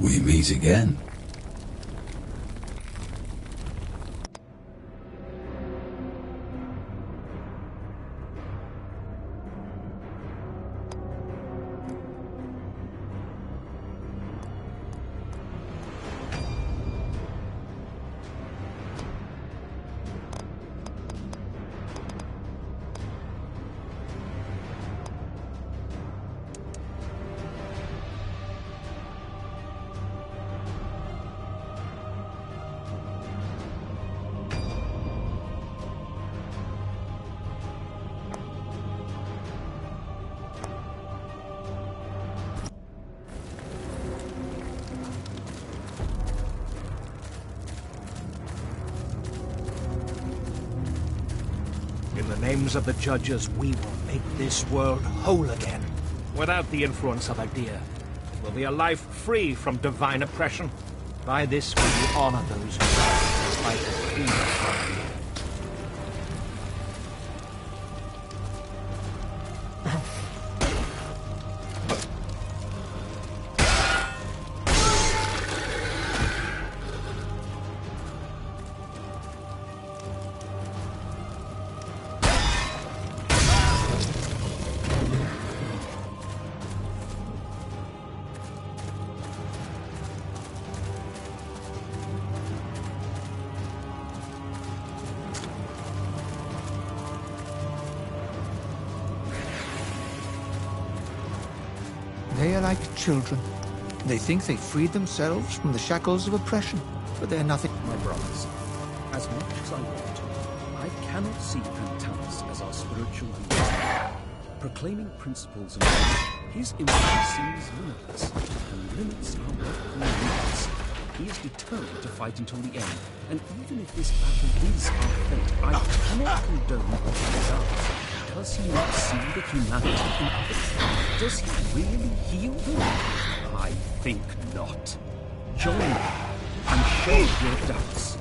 We meet again. In the names of the judges, we will make this world whole again. Without the influence of Adir, it will be a life free from divine oppression. By this will you honor those who die despite the freedom. They are like children. They think they freed themselves from the shackles of oppression, but they're nothing. My brothers, as much as I want to, I cannot see Antanas as our spiritual leader. Proclaiming principles and his influence seems limitless, and limits are what we limits. He is determined to fight until the end, and even if this battle is our fate, I cannot condone what he does. Does he not see the humanity in others? Does he really heal them? I think not. Join me and show your doubts.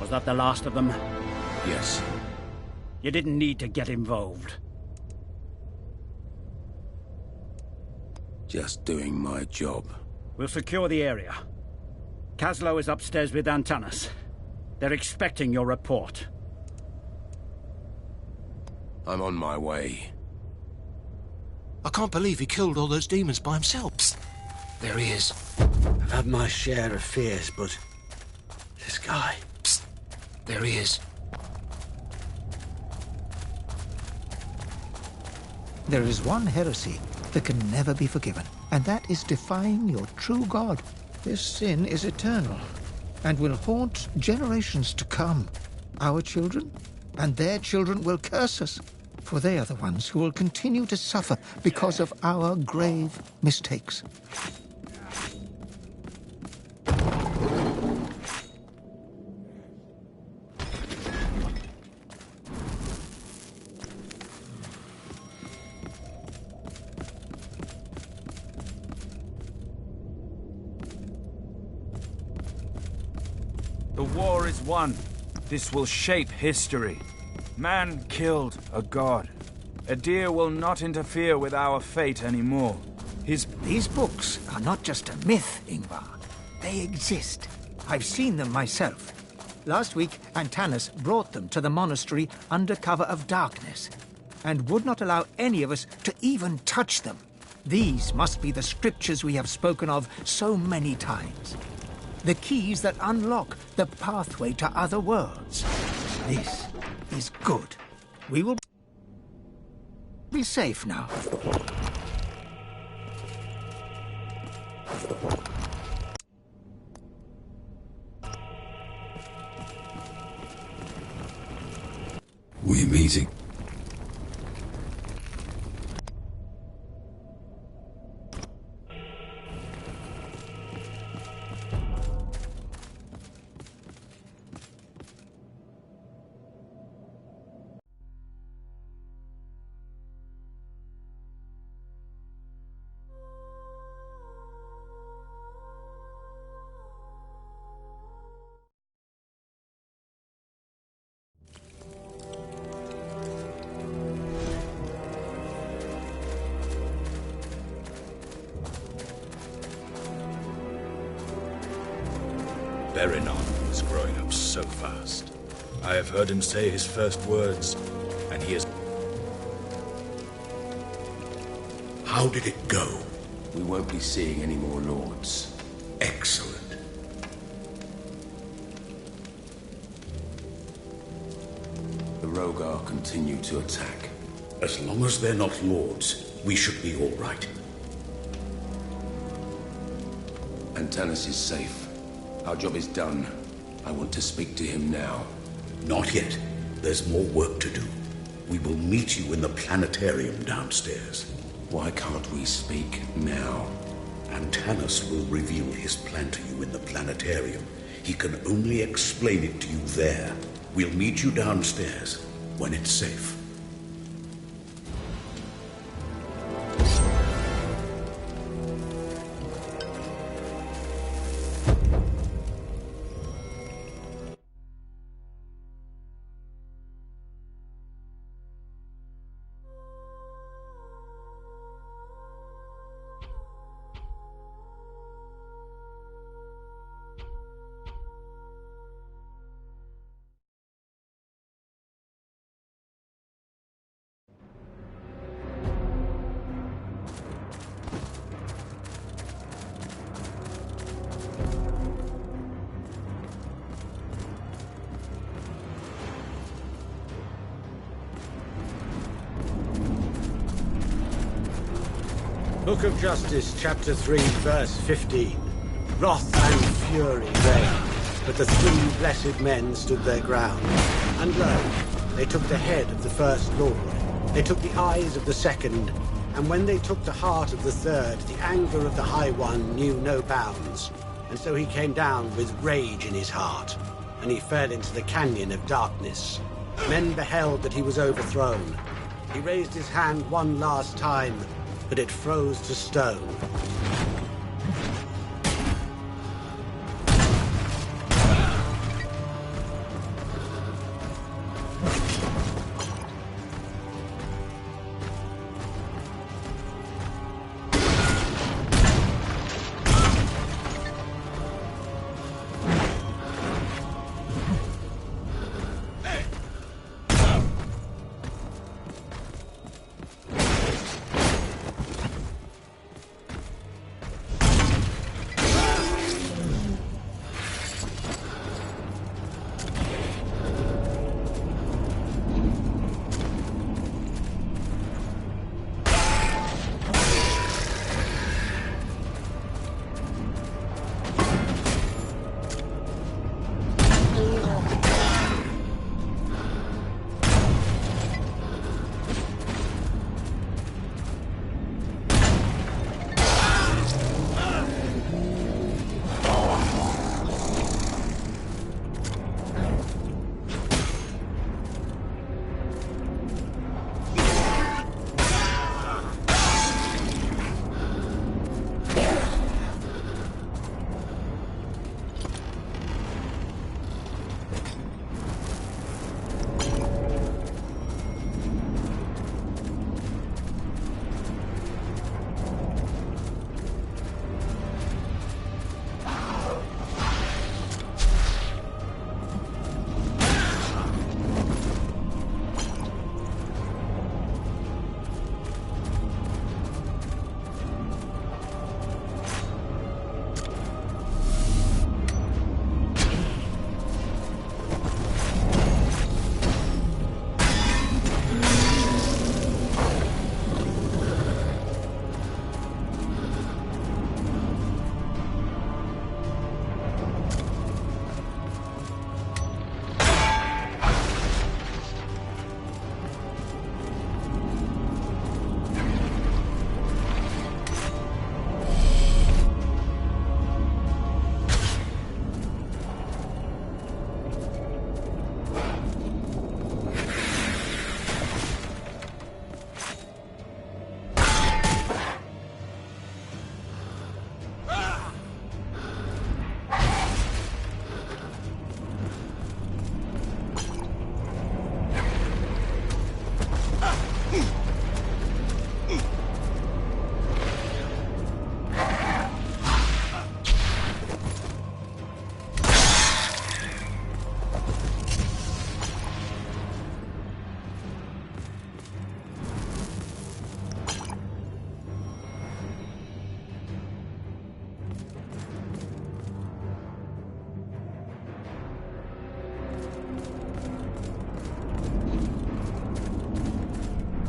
Was that the last of them? Yes. You didn't need to get involved. Just doing my job. We'll secure the area. Kaslo is upstairs with Antanas. They're expecting your report. I'm on my way. I can't believe he killed all those demons by himself. Psst. There he is. I've had my share of fears, but this guy... Psst. There he is. There is one heresy that can never be forgiven, and that is defying your true God. This sin is eternal, and will haunt generations to come. Our children and their children will curse us, for they are the ones who will continue to suffer because of our grave mistakes. The war is won. This will shape history. Man killed a god. Adir will not interfere with our fate anymore. These books are not just a myth, Ingvar. They exist. I've seen them myself. Last week, Antanas brought them to the monastery under cover of darkness, and would not allow any of us to even touch them. These must be the scriptures we have spoken of so many times. The keys that unlock the pathway to other worlds. This is good. We will be safe now. We meeting? Berinon is growing up so fast. I have heard him say his first words, and he is... How did it go? We won't be seeing any more lords. Excellent. The Rogar continue to attack. As long as they're not lords, we should be all right. Antanas is safe. Our job is done. I want to speak to him now. Not yet. There's more work to do. We will meet you in the planetarium downstairs. Why can't we speak now? Antanas will reveal his plan to you in the planetarium. He can only explain it to you there. We'll meet you downstairs when it's safe. Book of Justice, chapter 3, verse 15. Wrath and fury reigned, but the three blessed men stood their ground. And lo, they took the head of the first lord, they took the eyes of the second, and when they took the heart of the third, the anger of the High One knew no bounds. And so he came down with rage in his heart, and he fell into the canyon of darkness. Men beheld that he was overthrown. He raised his hand one last time, but it froze to stone.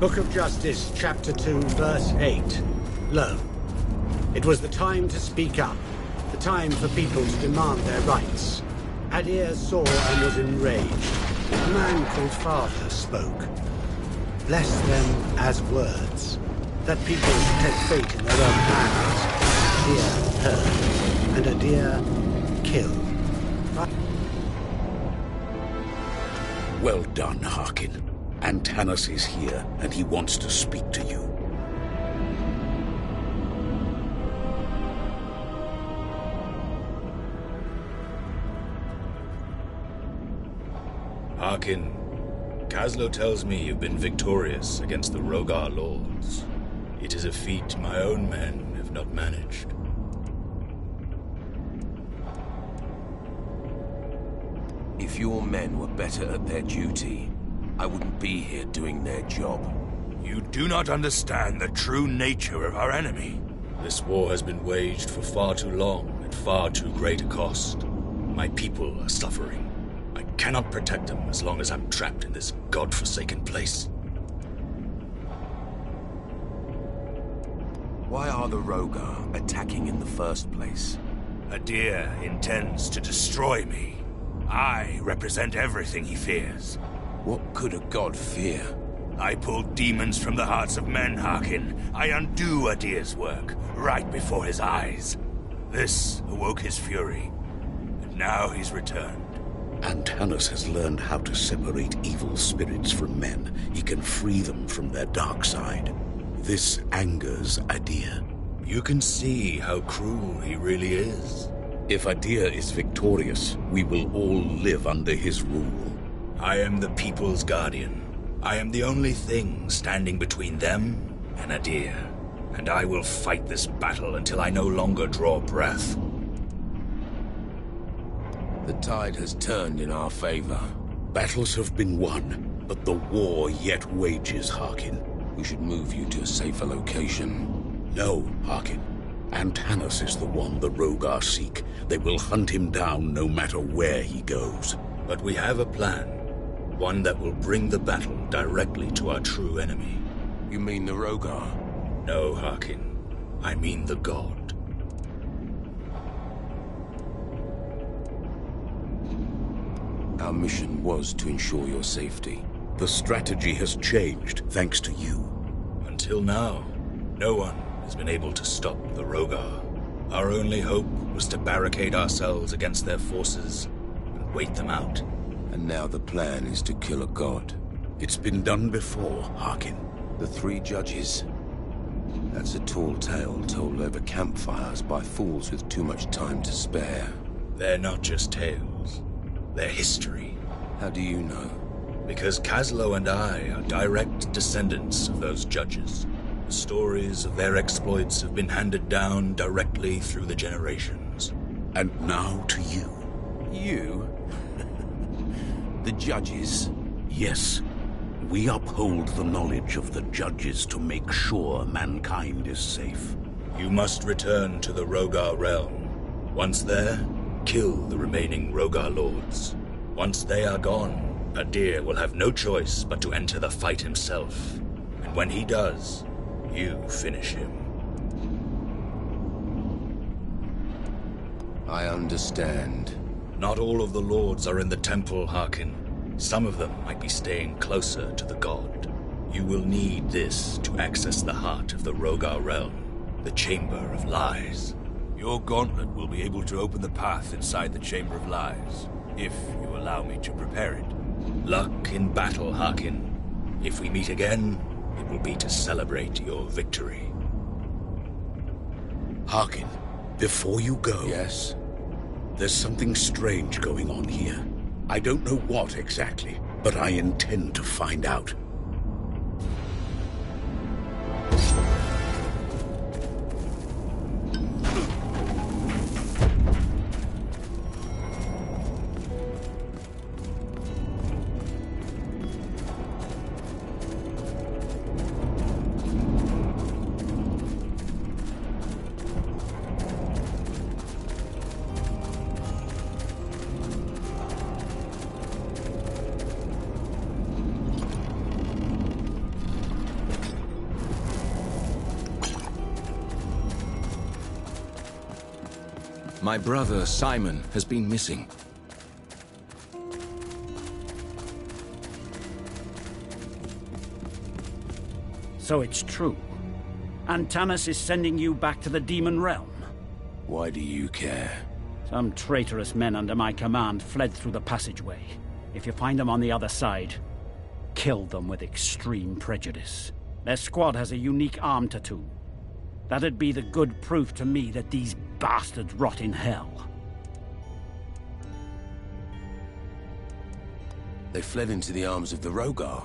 Book of Justice, chapter 2, verse 8. Lo, it was the time to speak up, the time for people to demand their rights. Adir saw and was enraged. A man called Father spoke. Bless them as words, that people should take fate in their own hands. Adir heard, and Adir killed. Well done, Harkin. Antanas is here, and he wants to speak to you. Harkin, Kaslo tells me you've been victorious against the Rogar lords. It is a feat my own men have not managed. If your men were better at their duty, I wouldn't be here doing their job. You do not understand the true nature of our enemy. This war has been waged for far too long at far too great a cost. My people are suffering. I cannot protect them as long as I'm trapped in this godforsaken place. Why are the Rogar attacking in the first place? Adir intends to destroy me. I represent everything he fears. What could a god fear? I pull demons from the hearts of men, Harkin. I undo Adir's work, right before his eyes. This awoke his fury, and now he's returned. Antanas has learned how to separate evil spirits from men. He can free them from their dark side. This angers Adir. You can see how cruel he really is. If Adir is victorious, we will all live under his rule. I am the people's guardian. I am the only thing standing between them and Adir. And I will fight this battle until I no longer draw breath. The tide has turned in our favor. Battles have been won, but the war yet wages, Harkin. We should move you to a safer location. No, Harkin. Antanas is the one the Rogar seek. They will hunt him down no matter where he goes. But we have a plan. One that will bring the battle directly to our true enemy. You mean the Rogar? No, Harkin. I mean the god. Our mission was to ensure your safety. The strategy has changed, thanks to you. Until now, no one has been able to stop the Rogar. Our only hope was to barricade ourselves against their forces and wait them out. And now the plan is to kill a god. It's been done before, Harkin. The 3 judges. That's a tall tale told over campfires by fools with too much time to spare. They're not just tales. They're history. How do you know? Because Kaslo and I are direct descendants of those judges. The stories of their exploits have been handed down directly through the generations. And now to you. You? The judges? Yes. We uphold the knowledge of the judges to make sure mankind is safe. You must return to the Rogar realm. Once there, kill the remaining Rogar lords. Once they are gone, Adir will have no choice but to enter the fight himself. And when he does, you finish him. I understand. Not all of the lords are in the temple, Harkin. Some of them might be staying closer to the god. You will need this to access the heart of the Rogar realm, the Chamber of Lies. Your gauntlet will be able to open the path inside the Chamber of Lies, if you allow me to prepare it. Luck in battle, Harkin. If we meet again, it will be to celebrate your victory. Harkin, before you go... Yes? There's something strange going on here. I don't know what exactly, but I intend to find out. My brother, Simon, has been missing. So it's true. Antanas is sending you back to the demon realm. Why do you care? Some traitorous men under my command fled through the passageway. If you find them on the other side, kill them with extreme prejudice. Their squad has a unique arm tattoo. That'd be the good proof to me that these bastards rot in hell. They fled into the arms of the Rogar.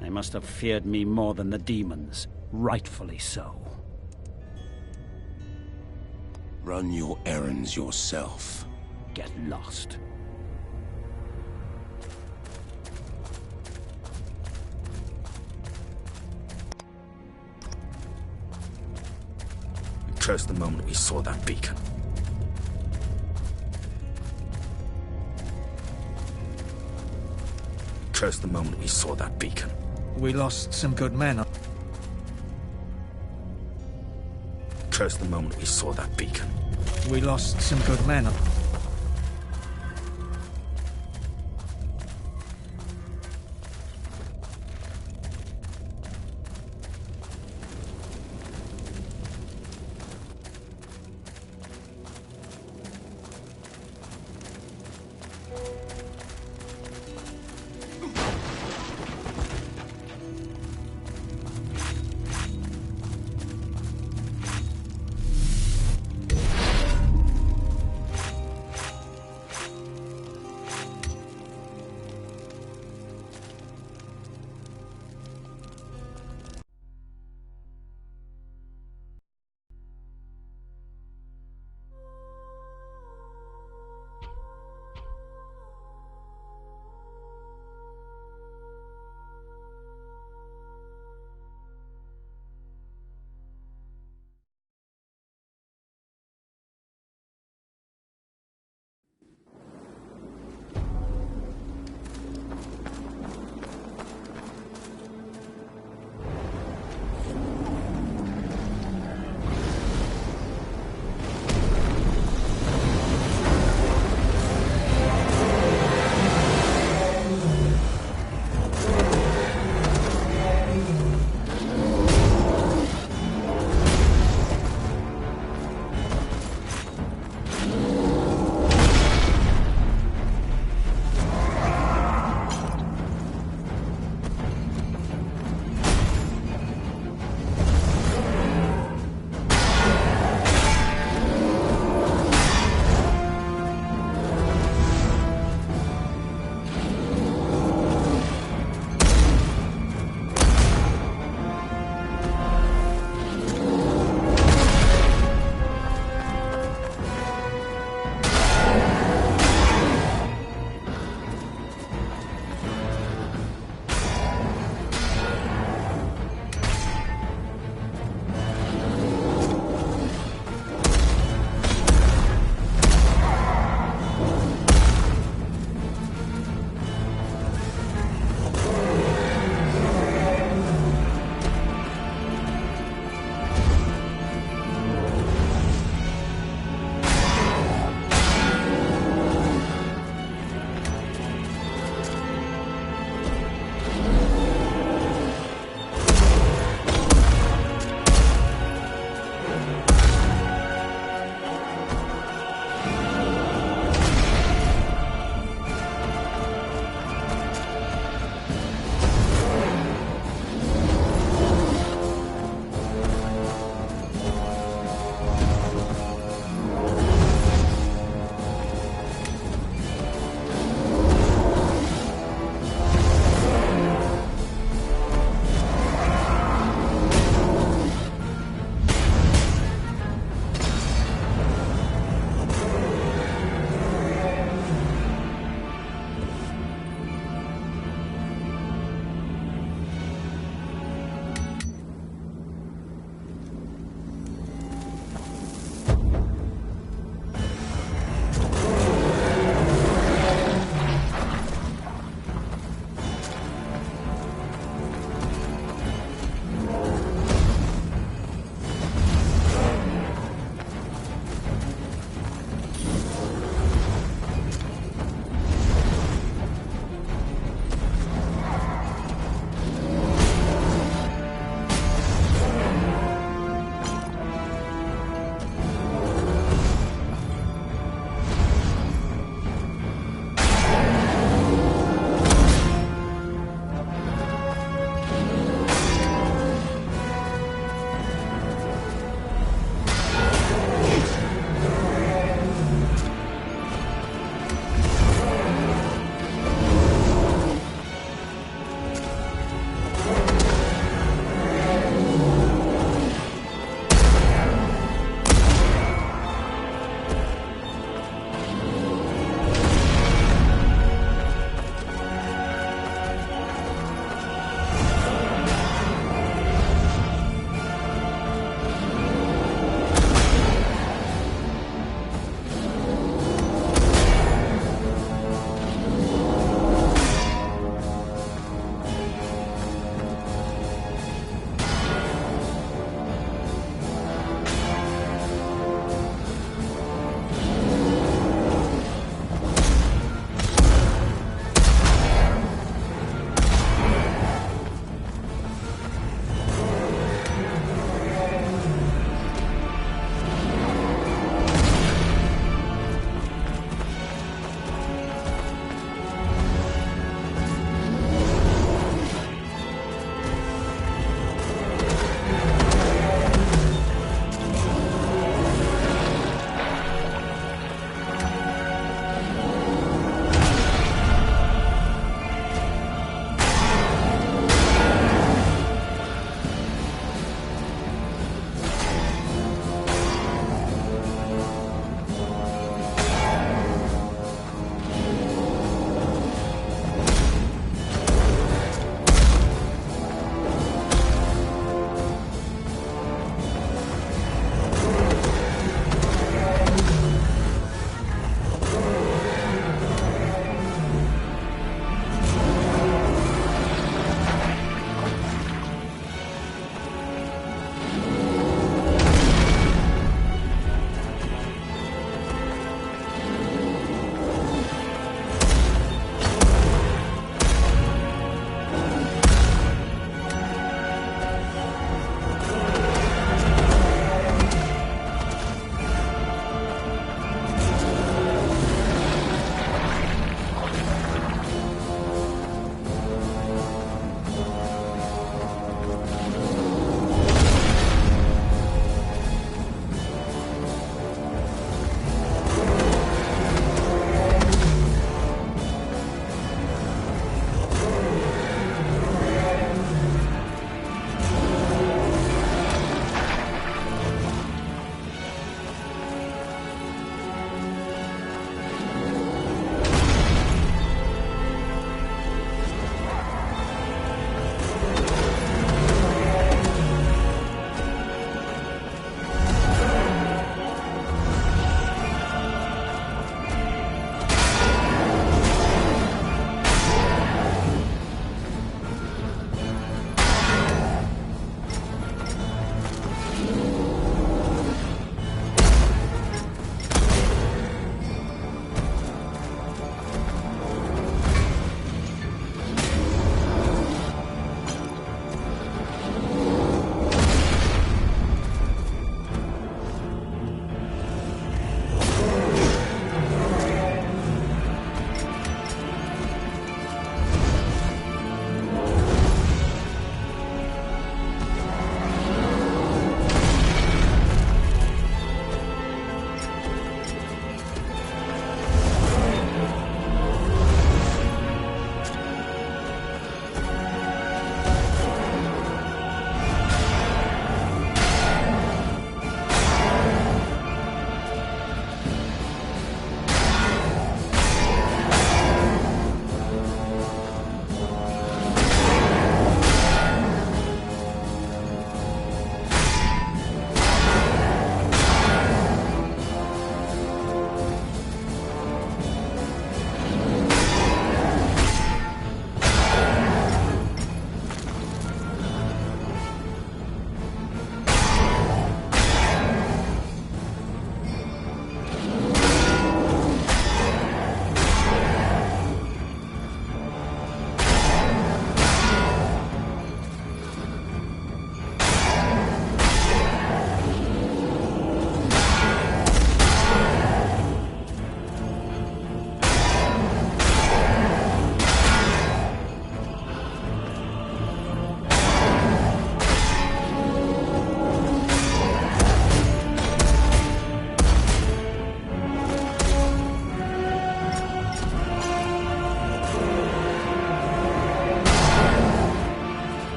They must have feared me more than the demons. Rightfully so. Run your errands yourself. Get lost. We cursed the moment we saw that beacon. We cursed the moment we saw that beacon. We lost some good men. Cursed the moment we saw that beacon. We lost some good men.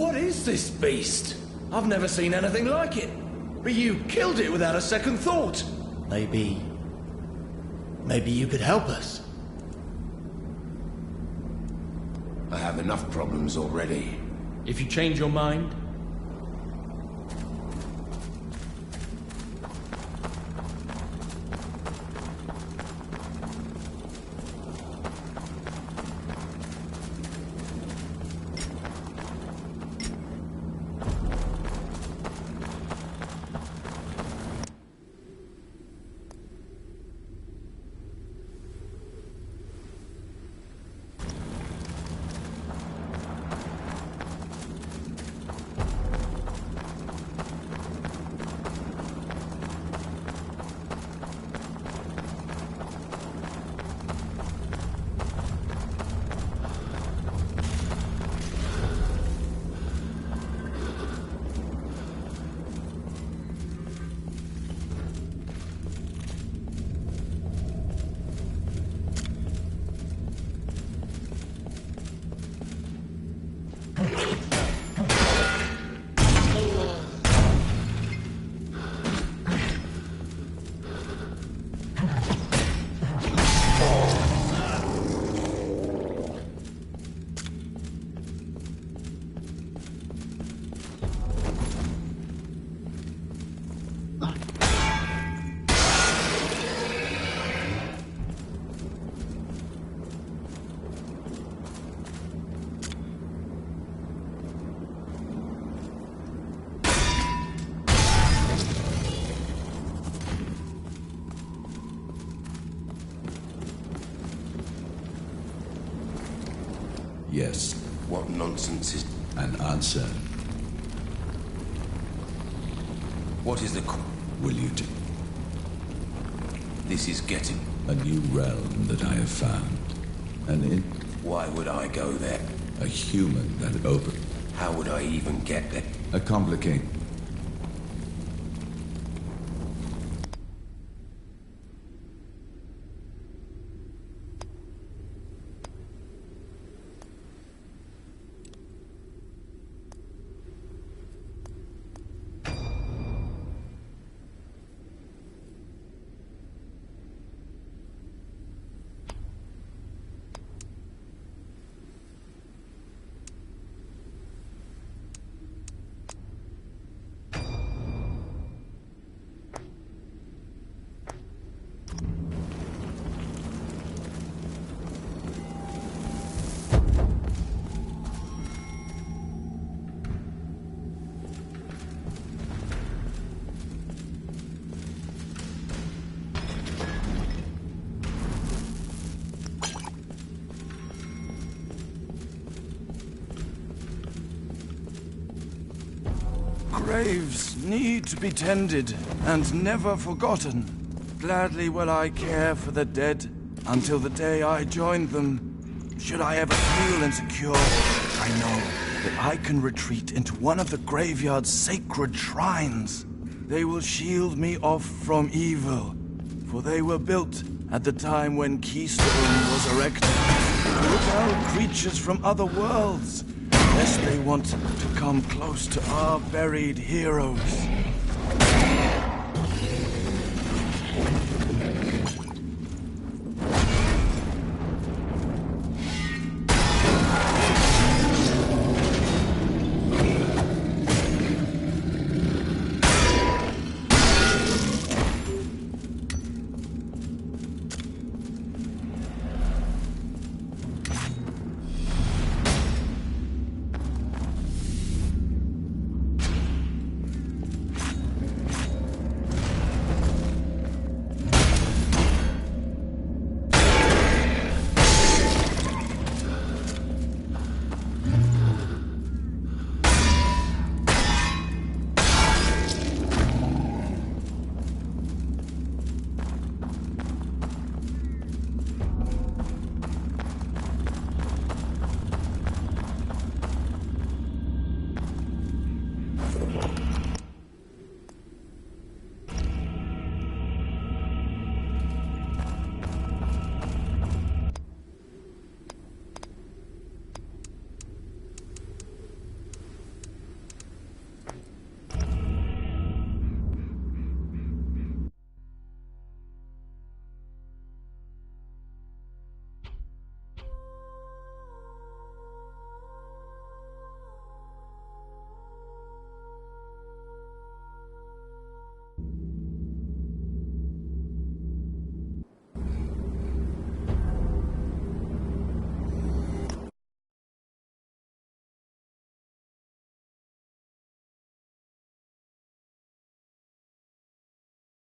What is this beast? I've never seen anything like it. But you killed it without a second thought. Maybe you could help us. I have enough problems already. If you change your mind, Yes. What nonsense is... An answer. What is the... Will you do? This is getting... A new realm that I have found. And Why would I go there? a human that opened. How would I even get there? A complicated... Graves need to be tended and never forgotten. Gladly will I care for the dead until the day I join them. Should I ever feel insecure, I know that I can retreat into one of the graveyard's sacred shrines. They will shield me off from evil, for they were built at the time when Keystone was erected to repel creatures from other worlds, lest they want to come close to our buried heroes.